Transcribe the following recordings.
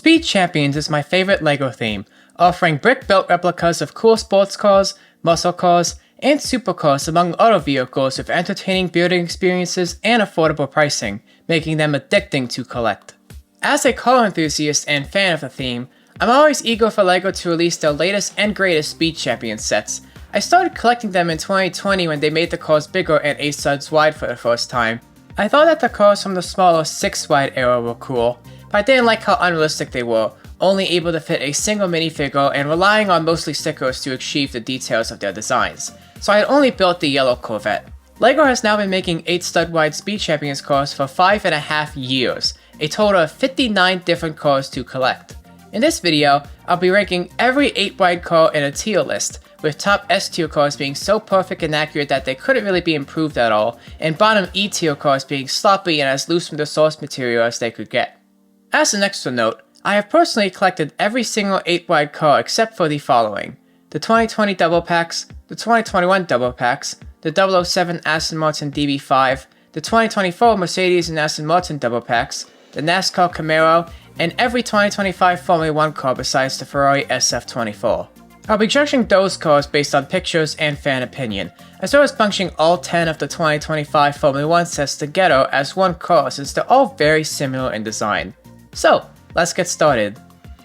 Speed Champions is my favorite LEGO theme, offering brick-built replicas of cool sports cars, muscle cars, and supercars among other vehicles with entertaining building experiences and affordable pricing, making them addicting to collect. As a car enthusiast and fan of the theme, I'm always eager for LEGO to release their latest and greatest Speed Champions sets. I started collecting them in 2020 when they made the cars bigger and 8 studs wide for the first time. I thought that the cars from the smaller 6 wide era were cool, but I didn't like how unrealistic they were, only able to fit a single minifigure and relying on mostly stickers to achieve the details of their designs, so I had only built the yellow Corvette. LEGO has now been making 8 stud wide Speed Champions cars for 5.5 years, a total of 59 different cars to collect. In this video, I'll be ranking every 8 wide car in a tier list, with top S tier cars being so perfect and accurate that they couldn't really be improved at all, and bottom E tier cars being sloppy and as loose from the source material as they could get. As an extra note, I have personally collected every single 8 wide car except for the following: the 2020 double packs, the 2021 double packs, the 007 Aston Martin DB5, the 2024 Mercedes and Aston Martin double packs, the NASCAR Camaro, and every 2025 Formula 1 car besides the Ferrari SF24. I'll be judging those cars based on pictures and fan opinion, as well as bunching all 10 of the 2025 Formula 1 sets together as one car since they're all very similar in design. So, let's get started.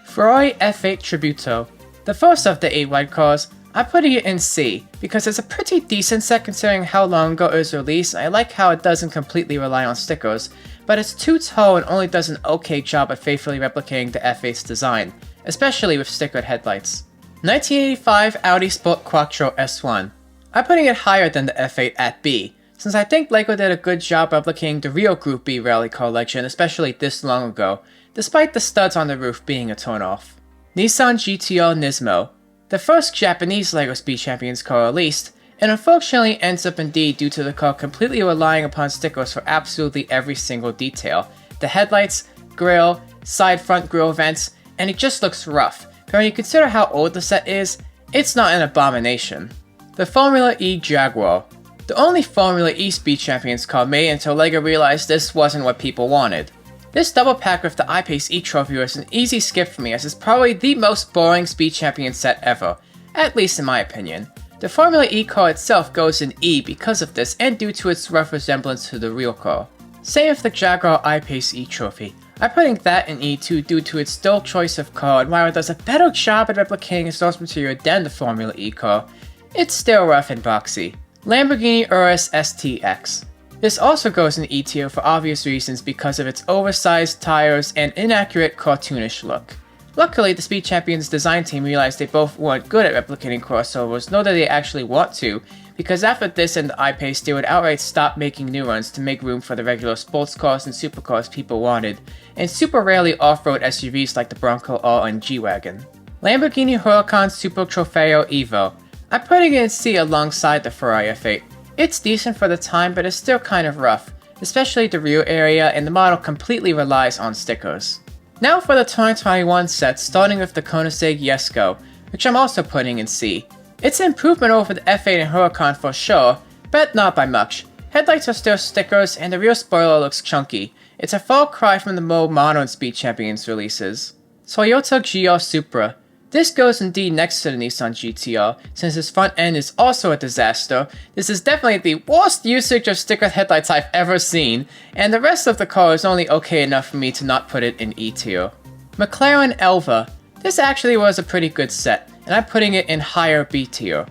Ferrari F8 Tributo. The first of the 8 wide cars, I'm putting it in C, because it's a pretty decent set considering how long ago it was released. I like how it doesn't completely rely on stickers, but it's too tall and only does an okay job at faithfully replicating the F8's design, especially with stickered headlights. 1985 Audi Sport Quattro S1. I'm putting it higher than the F8 at B, since I think LEGO did a good job replicating the real Group B rally car legend, especially this long ago, despite the studs on the roof being a turn-off. Nissan GTR Nismo. The first Japanese LEGO Speed Champions car released, and unfortunately ends up in D due to the car completely relying upon stickers for absolutely every single detail. The headlights, grille, side front grille vents, and it just looks rough. But when you consider how old the set is, it's not an abomination. The Formula E Jaguar. The only Formula E Speed Champions car made until LEGO realized this wasn't what people wanted. This double pack with the I-Pace E trophy was an easy skip for me, as it's probably the most boring Speed Champion set ever, at least in my opinion. The Formula E car itself goes in E because of this and due to its rough resemblance to the real car. Same with the Jaguar I-Pace E trophy. I'm putting that in E too due to its dull choice of car, and while it does a better job at replicating its source material than the Formula E car, it's still rough and boxy. Lamborghini Urus STX. This also goes in E tier for obvious reasons because of its oversized tires and inaccurate cartoonish look. Luckily, the Speed Champions design team realized they both weren't good at replicating crossovers, nor did they actually want to, because after this and the I-Pace they would outright stop making new ones to make room for the regular sports cars and supercars people wanted, and super rarely off-road SUVs like the Bronco R and G-Wagon. Lamborghini Huracan Super Trofeo Evo. I'm putting it in C alongside the Ferrari F8. It's decent for the time, but it's still kind of rough, especially the rear area, and the model completely relies on stickers. Now for the 2021 set, starting with the Koenigsegg Jesko, which I'm also putting in C. It's an improvement over the F8 and Huracan for sure, but not by much. Headlights are still stickers, and the rear spoiler looks chunky. It's a far cry from the more modern Speed Champions releases. Toyota GR Supra. This goes in D next to the Nissan GTR, since its front end is also a disaster. This is definitely the worst usage of sticker headlights I've ever seen, and the rest of the car is only okay enough for me to not put it in E tier. McLaren Elva. This actually was a pretty good set, and I'm putting it in higher B tier.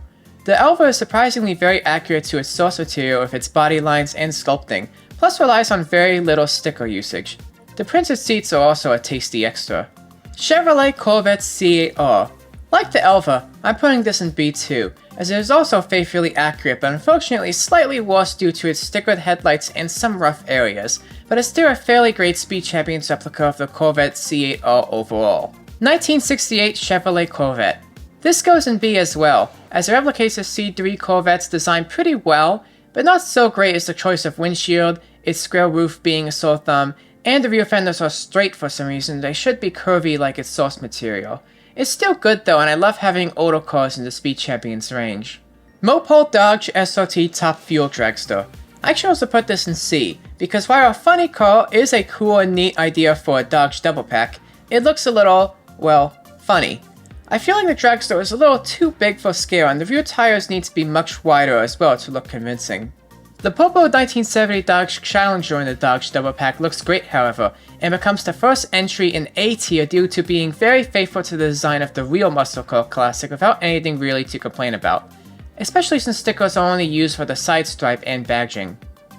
The Elva is surprisingly very accurate to its source material with its body lines and sculpting, plus relies on very little sticker usage. The printed seats are also a tasty extra. Chevrolet Corvette C8R. Like the Elva, I'm putting this in B too, as it is also faithfully accurate but unfortunately slightly worse due to its stickered headlights and some rough areas, but it's still a fairly great Speed Champions replica of the Corvette C8R overall. 1968 Chevrolet Corvette. This goes in B as well, as it replicates the C3 Corvette's design pretty well, but not so great as the choice of windshield, its square roof being a sore thumb, and the rear fenders are straight for some reason. They should be curvy like its source material. It's still good though, and I love having older cars in the Speed Champions range. Mopar Dodge SRT Top Fuel Dragster. I chose to put this in C, because while a funny car is a cool and neat idea for a Dodge double pack, It looks a little, well, funny. I feel like the dragster is a little too big for scale and the rear tires need to be much wider as well to look convincing. The purple 1970 Dodge Challenger in the Dodge Double Pack looks great however, and becomes the first entry in A tier due to being very faithful to the design of the real Muscle Car Classic without anything really to complain about. Especially since stickers are only used for the side stripe and badging.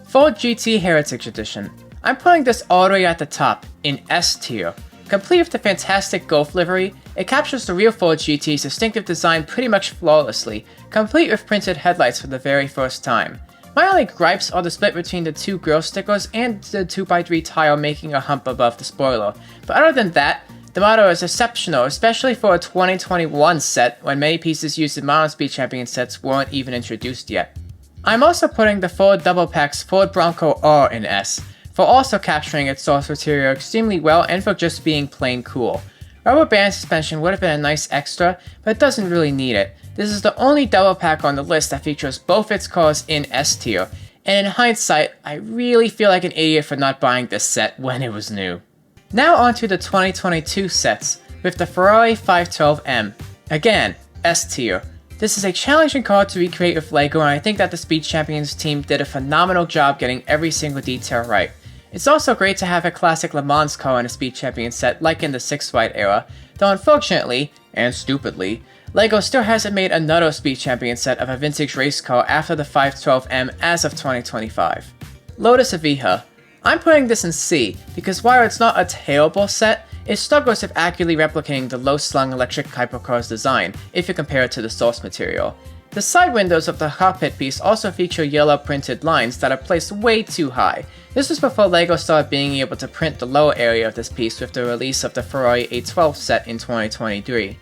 Ford GT Heritage Edition. I'm putting this all the way at the top, in S tier. Complete with the fantastic Golf livery, it captures the real Ford GT's distinctive design pretty much flawlessly, complete with printed headlights for the very first time. My only gripes are the split between the two grille stickers and the 2x3 tile making a hump above the spoiler, but other than that, the model is exceptional, especially for a 2021 set when many pieces used in Modern Speed Champion sets weren't even introduced yet. I'm also putting the Ford Double Pack's Ford Bronco R in S, for also capturing its source material extremely well and for just being plain cool. Rubber band suspension would have been a nice extra, but it doesn't really need it. This is the only double pack on the list that features both its cars in S tier, and in hindsight, I really feel like an idiot for not buying this set when it was new. Now onto the 2022 sets, with the Ferrari 512M. Again, S tier. This is a challenging car to recreate with LEGO and I think that the Speed Champions team did a phenomenal job getting every single detail right. It's also great to have a classic Le Mans car in a Speed Champion set like in the 6-Wide era, though unfortunately, and stupidly, LEGO still hasn't made another Speed Champion set of a vintage race car after the 512M as of 2025. Lotus Evija. I'm putting this in C, because while it's not a terrible set, it struggles with accurately replicating the low-slung electric hypercar's design, if you compare it to the source material. The side windows of the cockpit piece also feature yellow printed lines that are placed way too high. This was before LEGO started being able to print the lower area of this piece with the release of the Ferrari 812 set in 2023.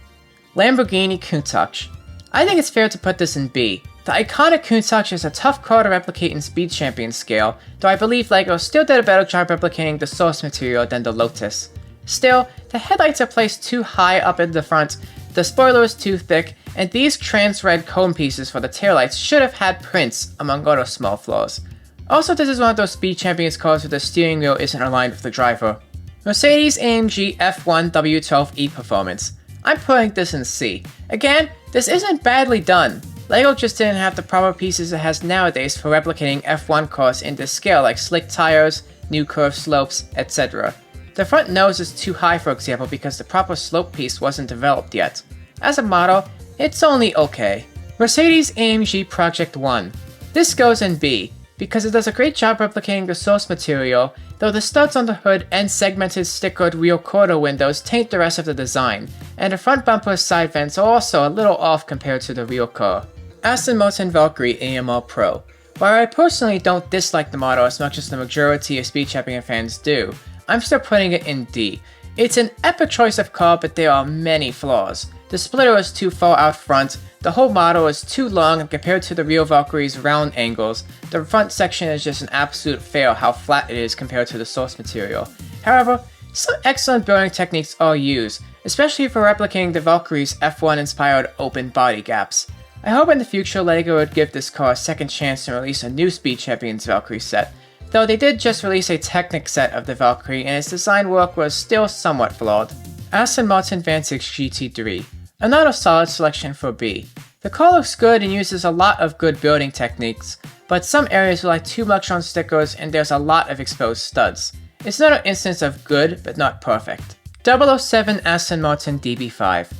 Lamborghini Countach. I think it's fair to put this in B. The iconic Countach is a tough car to replicate in Speed Champion scale, though I believe LEGO still did a better job replicating the source material than the Lotus. Still, the headlights are placed too high up in the front, the spoiler is too thick, and these trans-red cone pieces for the taillights should have had prints, among other small flaws. Also, this is one of those Speed Champions cars where the steering wheel isn't aligned with the driver. Mercedes-AMG F1 W12E Performance. I'm putting this in C. Again, this isn't badly done. LEGO just didn't have the proper pieces it has nowadays for replicating F1 cars in this scale like slick tires, new curved slopes, etc. The front nose is too high for example because the proper slope piece wasn't developed yet. As a model, it's only okay. Mercedes-AMG Project 1. This goes in B, because it does a great job replicating the source material, though the studs on the hood and segmented stickered rear quarter windows taint the rest of the design, and the front bumper's side vents are also a little off compared to the real car. Aston Martin Valkyrie AMR Pro. While I personally don't dislike the model as much as the majority of Speed Champion fans do, I'm still putting it in D. It's an epic choice of car, but there are many flaws. The splitter is too far out front, the whole model is too long and compared to the real Valkyrie's round angles, the front section is just an absolute fail how flat it is compared to the source material. However, some excellent building techniques are used, especially for replicating the Valkyrie's F1-inspired open body gaps. I hope in the future LEGO would give this car a second chance and release a new Speed Champions Valkyrie set, though they did just release a Technic set of the Valkyrie and its design work was still somewhat flawed. Aston Martin Vantage GT3. Another solid selection for B. The car looks good and uses a lot of good building techniques, but some areas rely too much on stickers and there's a lot of exposed studs. It's another instance of good, but not perfect. 007 Aston Martin DB5.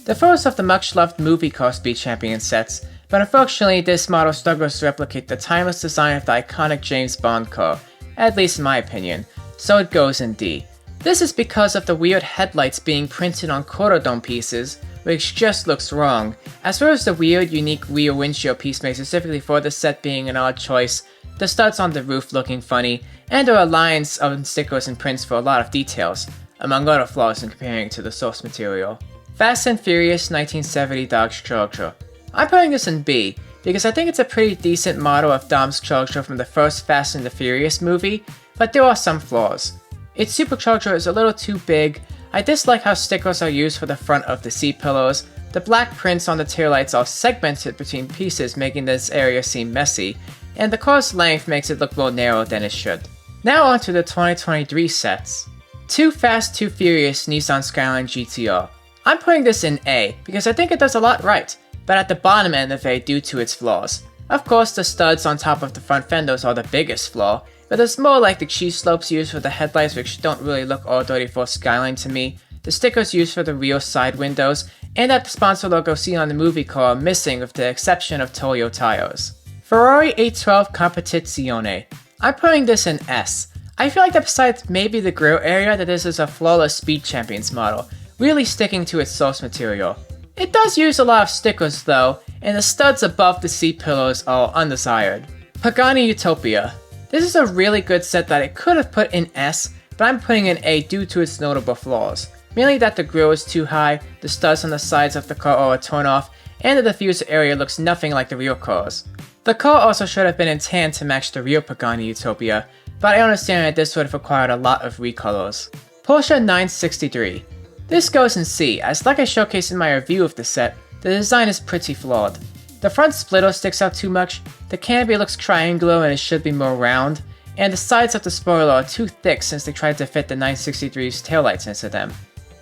The first of the much-loved movie car Speed Champion sets, but unfortunately this model struggles to replicate the timeless design of the iconic James Bond car, at least in my opinion, so it goes in D. This is because of the weird headlights being printed on quarter dome pieces, which just looks wrong, as well as the weird, unique rear windshield piece made specifically for the set being an odd choice, the studs on the roof looking funny, and there are lines on stickers and prints for a lot of details, among other flaws in comparing it to the source material. Fast and Furious 1970 Dodge Charger. I'm putting this in B, because I think it's a pretty decent model of Dom's Charger from the first Fast and the Furious movie, but there are some flaws. Its supercharger is a little too big, I dislike how stickers are used for the front of the seat pillows, the black prints on the taillights are segmented between pieces making this area seem messy, and the car's length makes it look more narrow than it should. Now on to the 2023 sets. Too Fast, Too Furious Nissan Skyline GTR. I'm putting this in A because I think it does a lot right, but at the bottom end of A due to its flaws. Of course, the studs on top of the front fenders are the biggest flaw, but it's more like the cheese slopes used for the headlights, which don't really look all dirty for Skyline to me, the stickers used for the rear side windows, and that the sponsor logo seen on the movie car are missing with the exception of Toyo tires. Ferrari 812 Competizione. I'm putting this in S. I feel like that besides maybe the grille area, that this is a flawless Speed Champions model, really sticking to its source material. It does use a lot of stickers though, and the studs above the seat pillows are undesired. Pagani Utopia. This is a really good set that I could have put in S, but I'm putting in A due to its notable flaws. Mainly that the grille is too high, the studs on the sides of the car are torn off, and the diffuser area looks nothing like the real cars. The car also should have been in tan to match the real Pagani Utopia, but I understand that this would have required a lot of recolors. Porsche 963. This goes in C, as like I showcased in my review of the set, the design is pretty flawed. The front splitter sticks out too much, the canopy looks triangular and it should be more round, and the sides of the spoiler are too thick since they tried to fit the 963's taillights into them.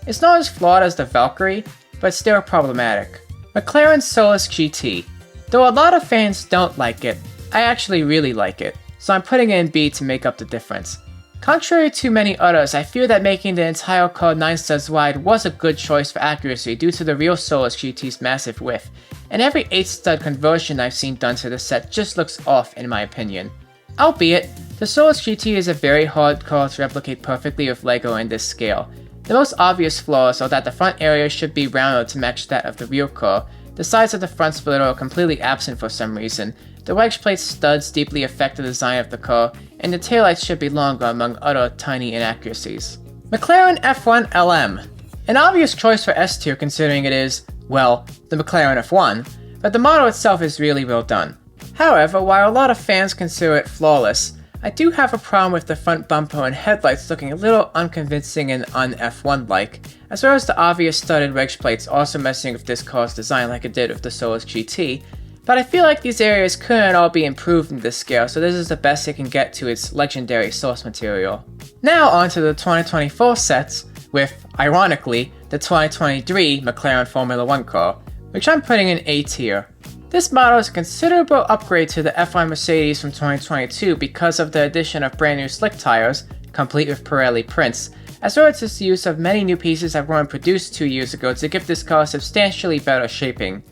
It's not as flawed as the Valkyrie, but still problematic. McLaren Solus GT. Though a lot of fans don't like it, I actually really like it, so I'm putting it in B to make up the difference. Contrary to many others, I feel that making the entire car 9 studs wide was a good choice for accuracy due to the real Solus GT's massive width, and every 8 stud conversion I've seen done to the set just looks off in my opinion. Albeit, the Solus GT is a very hard car to replicate perfectly with LEGO in this scale. The most obvious flaws are that the front area should be rounded to match that of the real car, the sides of the front splitter are completely absent for some reason, the wedge plate studs deeply affect the design of the car, and the taillights should be longer among other tiny inaccuracies. McLaren F1 LM. An obvious choice for S tier considering it is, well, the McLaren F1, but the model itself is really well done. However, while a lot of fans consider it flawless, I do have a problem with the front bumper and headlights looking a little unconvincing and un-F1-like, as well as the obvious studded wedge plates also messing with this car's design like it did with the Solus GT, but I feel like these areas couldn't all be improved in this scale, so this is the best it can get to its legendary source material. Now onto the 2024 sets, with, ironically, the 2023 McLaren Formula 1 car, which I'm putting in A tier. This model is a considerable upgrade to the F1 Mercedes from 2022 because of the addition of brand new slick tires, complete with Pirelli prints, as well as its use of many new pieces that weren't produced 2 years ago to give this car substantially better shaping.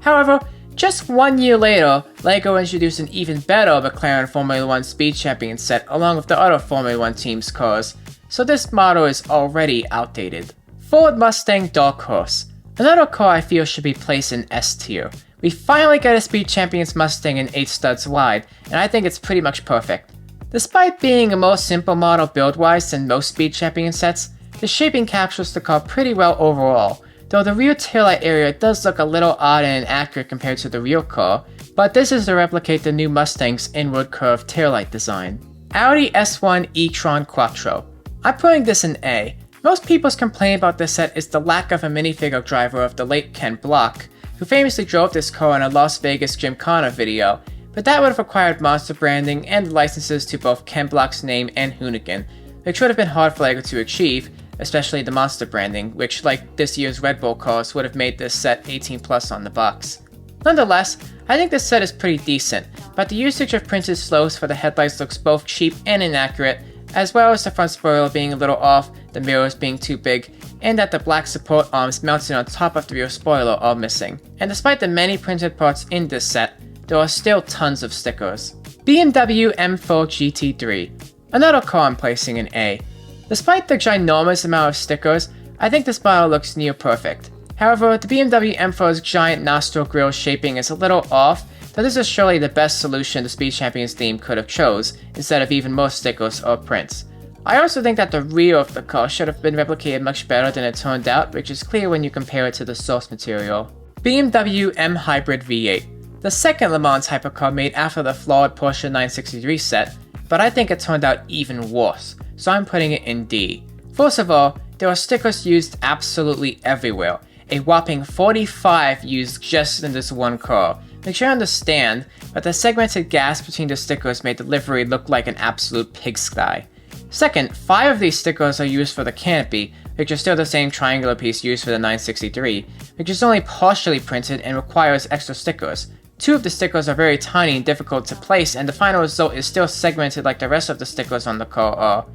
However, just 1 year later, LEGO introduced an even better McLaren Formula 1 Speed Champion set along with the other Formula 1 team's cars, so this model is already outdated. Ford Mustang Dark Horse. Another car I feel should be placed in S tier. We finally get a Speed Champions Mustang in 8 studs wide, and I think it's pretty much perfect. Despite being a more simple model build-wise than most Speed Champion sets, the shaping captures the car pretty well overall, though the rear taillight area does look a little odd and inaccurate compared to the real car, but this is to replicate the new Mustang's inward curved taillight design. Audi S1 e-tron Quattro. I'm putting this in A. Most people's complaint about this set is the lack of a minifigure driver of the late Ken Block, who famously drove this car in a Las Vegas Gymkhana video, but that would have required monster branding and licenses to both Ken Block's name and Hoonigan, which would have been hard for LEGO to achieve, especially the monster branding, which like this year's Red Bull cars would have made this set 18+ on the box. Nonetheless, I think this set is pretty decent, but the usage of printed slopes for the headlights looks both cheap and inaccurate, as well as the front spoiler being a little off, the mirrors being too big, and that the black support arms mounted on top of the rear spoiler are missing. And despite the many printed parts in this set, there are still tons of stickers. BMW M4 GT3. Another car I'm placing in A. Despite the ginormous amount of stickers, I think this model looks near perfect. However, the BMW M4's giant nostril grille shaping is a little off, though this is surely the best solution the Speed Champions theme could have chose, instead of even more stickers or prints. I also think that the rear of the car should have been replicated much better than it turned out, which is clear when you compare it to the source material. BMW M Hybrid V8. The second Le Mans hypercar made after the flawed Porsche 963 set, but I think it turned out even worse, so I'm putting it in D. First of all, there are stickers used absolutely everywhere, a whopping 45 used just in this one car, which I understand, but the segmented gaps between the stickers made the livery look like an absolute pigsty. Second, 5 of these stickers are used for the canopy, which is still the same triangular piece used for the 963, which is only partially printed and requires extra stickers. 2 of the stickers are very tiny and difficult to place, and the final result is still segmented like the rest of the stickers on the car are.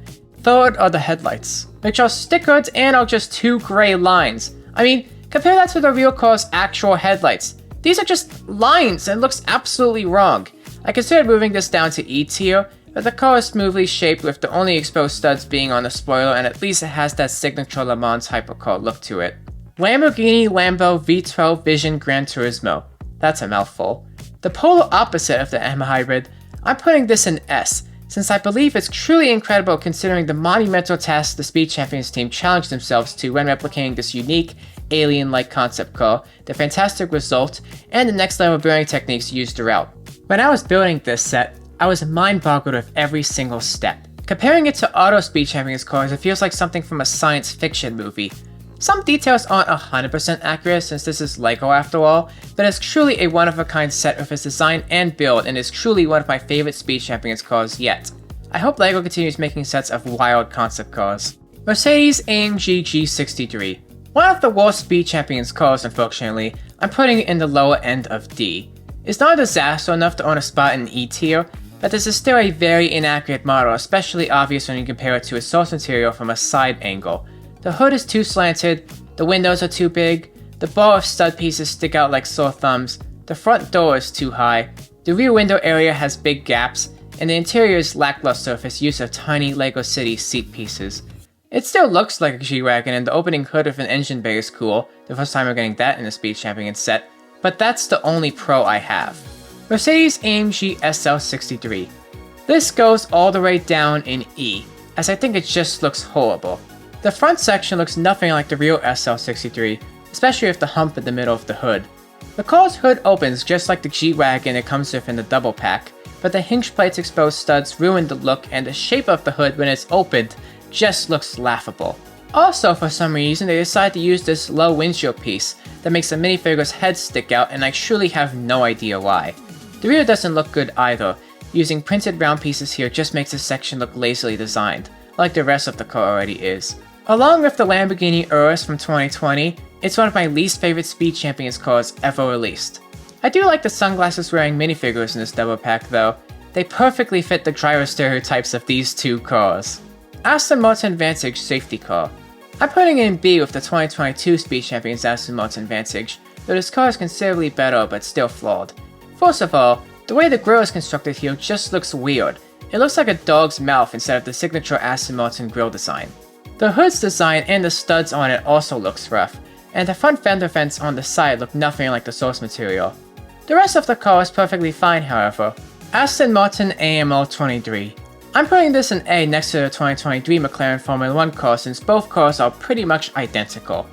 Third are the headlights, which are stickered and are just 2 gray lines. I mean, compare that to the real car's actual headlights. These are just lines and looks absolutely wrong. I considered moving this down to E tier, but the car is smoothly shaped with the only exposed studs being on the spoiler, and at least it has that signature Le Mans hypercar look to it. Lamborghini Lambo V12 Vision Gran Turismo. That's a mouthful. The polar opposite of the M Hybrid, I'm putting this in S, since I believe it's truly incredible considering the monumental task the Speed Champions team challenged themselves to when replicating this unique, alien-like concept car, the fantastic result, and the next level building techniques used throughout. When I was building this set, I was mind-boggled with every single step. Comparing it to auto Speed Champions cars, it feels like something from a science fiction movie. Some details aren't 100% accurate since this is LEGO after all, but it's truly a one-of-a-kind set with its design and build, and is truly one of my favorite Speed Champions cars yet. I hope LEGO continues making sets of wild concept cars. Mercedes-AMG G63. One of the worst Speed Champions cars, unfortunately. I'm putting it in the lower end of D. It's not a disaster enough to own a spot in E tier, but this is still a very inaccurate model, especially obvious when you compare it to its source material from a side angle. The hood is too slanted, the windows are too big, the bar of stud pieces stick out like sore thumbs, the front door is too high, the rear window area has big gaps, and the interior is lackluster with its use of tiny LEGO City seat pieces. It still looks like a G-Wagon, and the opening hood with an engine bay is cool, the first time we're getting that in a Speed Champions set, but that's the only pro I have. Mercedes-AMG SL63. This goes all the way down in E, as I think it just looks horrible. The front section looks nothing like the real SL63, especially with the hump in the middle of the hood. The car's hood opens just like the G-Wagon it comes with in the double pack, but the hinge plate's exposed studs ruin the look, and the shape of the hood when it's opened just looks laughable. Also, for some reason, they decided to use this low windshield piece that makes the minifigure's head stick out, and I truly have no idea why. The rear doesn't look good either. Using printed round pieces here just makes this section look lazily designed, like the rest of the car already is. Along with the Lamborghini Urus from 2020, it's one of my least favorite Speed Champions cars ever released. I do like the sunglasses wearing minifigures in this double pack though. They perfectly fit the driver stereotypes of these two cars. Aston Martin Vantage Safety Car. I'm putting it in B with the 2022 Speed Champions Aston Martin Vantage, though this car is considerably better but still flawed. First of all, the way the grille is constructed here just looks weird. It looks like a dog's mouth instead of the signature Aston Martin grille design. The hood's design and the studs on it also looks rough, and the front fender vents on the side look nothing like the source material. The rest of the car is perfectly fine, however. Aston Martin AML 23. I'm putting this in A next to the 2023 McLaren Formula 1 car since both cars are pretty much identical.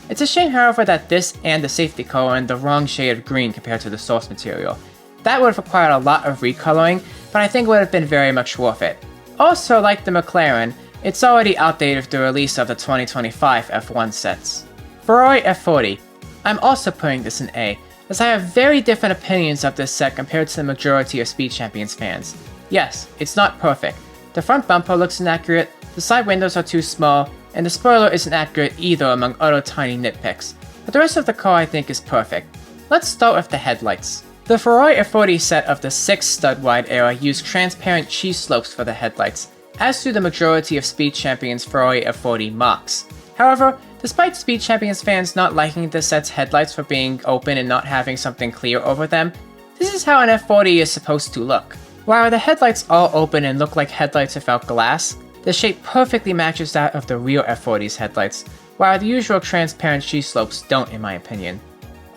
It's a shame, however, that this and the safety car are in the wrong shade of green compared to the source material. That would have required a lot of recoloring, but I think it would have been very much worth it. Also, like the McLaren, it's already outdated with the release of the 2025 F1 sets. Ferrari F40. I'm also putting this in A, as I have very different opinions of this set compared to the majority of Speed Champions fans. Yes, it's not perfect. The front bumper looks inaccurate, the side windows are too small, and the spoiler isn't accurate either among other tiny nitpicks, but the rest of the car I think is perfect. Let's start with the headlights. The Ferrari F40 set of the 6 stud wide era used transparent cheese slopes for the headlights, as do the majority of Speed Champions Ferrari F40 mocks. However, despite Speed Champions fans not liking the set's headlights for being open and not having something clear over them, this is how an F40 is supposed to look. While the headlights all open and look like headlights without glass, the shape perfectly matches that of the real F40's headlights, while the usual transparent cheese slopes don't in my opinion.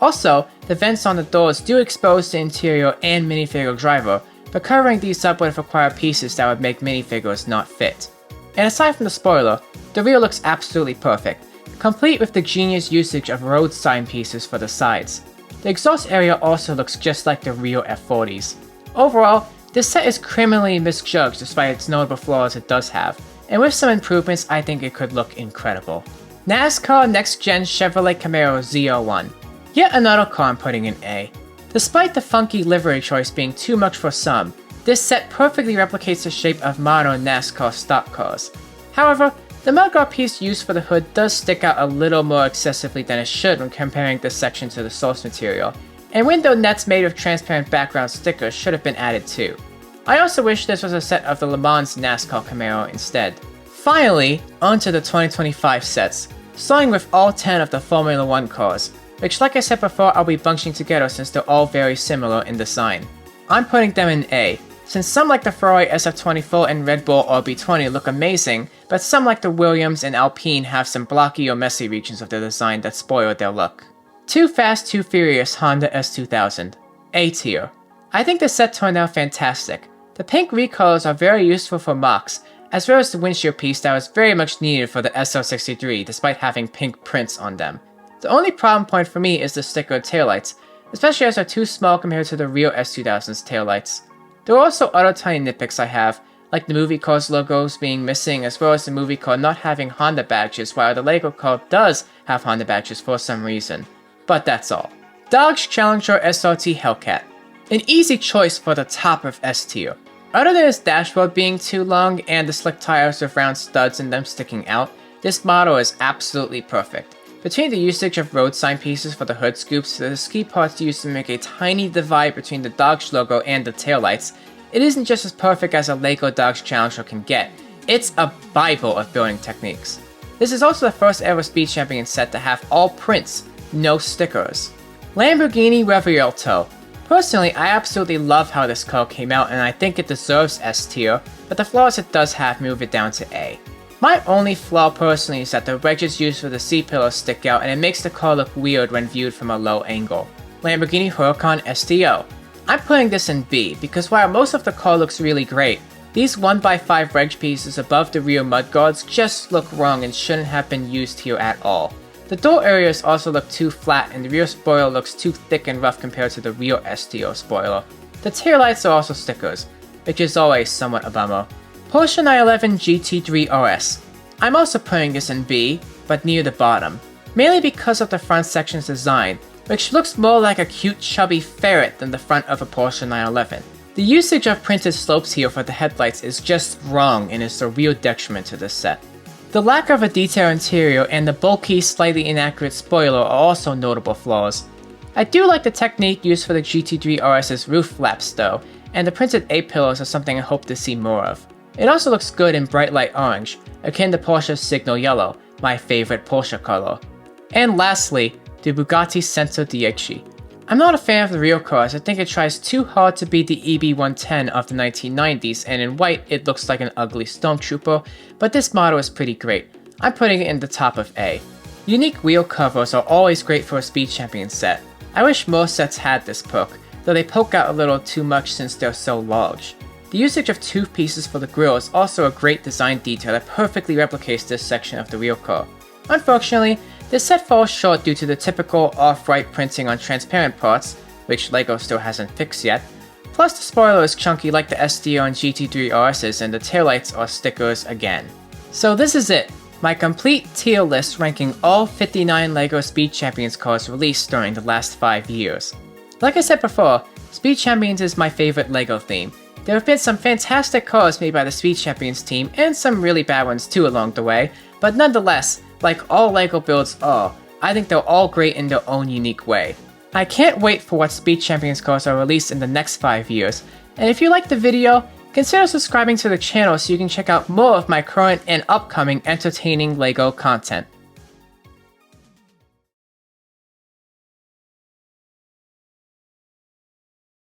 Also, the vents on the doors do expose the interior and minifigure driver, but covering these up would have required pieces that would make minifigures not fit. And aside from the spoiler, the rear looks absolutely perfect, complete with the genius usage of road sign pieces for the sides. The exhaust area also looks just like the real F40's. Overall, this set is criminally misjudged despite its notable flaws it does have, and with some improvements I think it could look incredible. NASCAR Next Gen Chevrolet Camaro Z01. Yet another car I'm putting in A. Despite the funky livery choice being too much for some, This set perfectly replicates the shape of modern NASCAR stock cars. However, the mudguard piece used for the hood does stick out a little more excessively than it should when comparing this section to the source material, and window nets made of transparent background stickers should have been added too. I also wish this was a set of the Le Mans NASCAR Camaro instead. Finally, onto the 2025 sets, starting with all 10 of the Formula 1 cars, which like I said before I'll be bunching together since they're all very similar in design. I'm putting them in A, since some like the Ferrari SF24 and Red Bull RB20 look amazing, but some like the Williams and Alpine have some blocky or messy regions of their design that spoil their look. Too Fast Too Furious Honda S2000, A tier. I think the set turned out fantastic. The pink recolors are very useful for mocks, as well as the windshield piece that was very much needed for the SL63 despite having pink prints on them. The only problem point for me is the stickered taillights, especially as they're too small compared to the real S2000's taillights. There are also other tiny nitpicks I have, like the movie car's logos being missing as well as the movie car not having Honda badges while the Lego car does have Honda badges for some reason. But that's all. Dodge Challenger SRT Hellcat. An easy choice for the top of S tier. Other than its dashboard being too long and the slick tires with round studs in them sticking out, this model is absolutely perfect. Between the usage of road sign pieces for the hood scoops to the ski parts used to make a tiny divide between the Dodge logo and the taillights, it isn't just as perfect as a Lego Dodge Challenger can get, it's a bible of building techniques. This is also the first ever Speed Champion set to have all prints, no stickers. Lamborghini Revuelto. Personally, I absolutely love how this car came out and I think it deserves S tier, but the flaws it does have move it down to A. My only flaw personally is that the wedges used for the C-pillars stick out and it makes the car look weird when viewed from a low angle. Lamborghini Huracan STO. I'm putting this in B because while most of the car looks really great, these 1x5 wedge pieces above the rear mudguards just look wrong and shouldn't have been used here at all. The door areas also look too flat and the rear spoiler looks too thick and rough compared to the real STO spoiler. The taillights are also stickers, which is always somewhat a bummer. Porsche 911 GT3 RS. I'm also putting this in B, but near the bottom, mainly because of the front section's design, which looks more like a cute chubby ferret than the front of a Porsche 911. The usage of printed slopes here for the headlights is just wrong and is a real detriment to this set. The lack of a detailed interior and the bulky, slightly inaccurate spoiler are also notable flaws. I do like the technique used for the GT3 RS's roof flaps though, and the printed A-pillars are something I hope to see more of. It also looks good in bright light orange, akin to Porsche's Signal Yellow, my favorite Porsche color. And lastly, the Bugatti Senso Dieci. I'm not a fan of the real cars. I think it tries too hard to be the EB110 of the 1990s, and in white it looks like an ugly stormtrooper, but this model is pretty great. I'm putting it in the top of A. Unique wheel covers are always great for a Speed Champion set. I wish most sets had this perk, though they poke out a little too much since they're so large. The usage of tooth pieces for the grille is also a great design detail that perfectly replicates this section of the real car. Unfortunately, this set falls short due to the typical off-white printing on transparent parts, which LEGO still hasn't fixed yet, plus the spoiler is chunky like the STO and GT3 RS's and the taillights are stickers again. So this is it, my complete tier list ranking all 59 LEGO Speed Champions cars released during the last 5 years. Like I said before, Speed Champions is my favorite LEGO theme. There have been some fantastic cars made by the Speed Champions team and some really bad ones too along the way, but nonetheless, like all LEGO builds are, I think they're all great in their own unique way. I can't wait for what Speed Champions cars are released in the next 5 years, and if you liked the video, consider subscribing to the channel so you can check out more of my current and upcoming entertaining LEGO content.